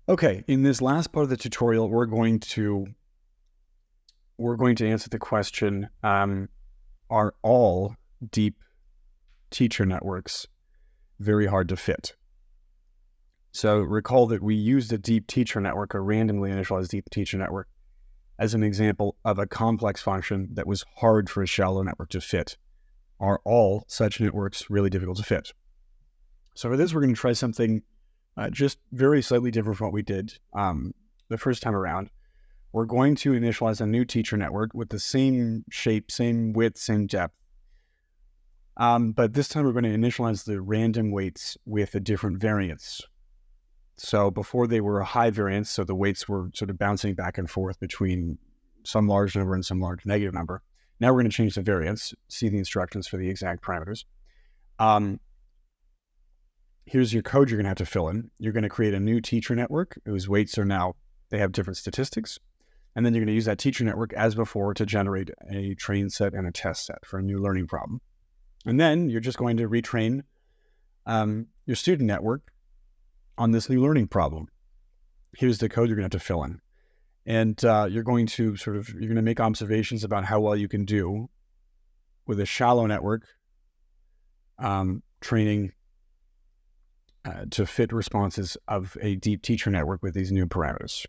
Okay, in this last part of the tutorial, we're going to answer the question, are all deep teacher networks very hard to fit? So recall that we used a deep teacher network, a randomly initialized deep teacher network, as an example of a complex function that was hard for a shallow network to fit. Are all such networks really difficult to fit? So for this, we're going to try something just very slightly different from what we did the first time around. We're going to initialize a new teacher network with the same shape, same width, same depth. But this time we're going to initialize the random weights with a different variance. So before they were a high variance, so the weights were sort of bouncing back and forth between some large number and some large negative number. Now we're going to change the variance, see the instructions for the exact parameters. Here's your code you're going to have to fill in. You're going to create a new teacher network whose weights are now, they have different statistics. And then you're going to use that teacher network as before to generate a train set and a test set for a new learning problem. And then you're just going to retrain your student network on this new learning problem. Here's the code you're going to have to fill in. And you're going to make observations about how well you can do with a shallow network training to fit responses of a deep teacher network with these new parameters.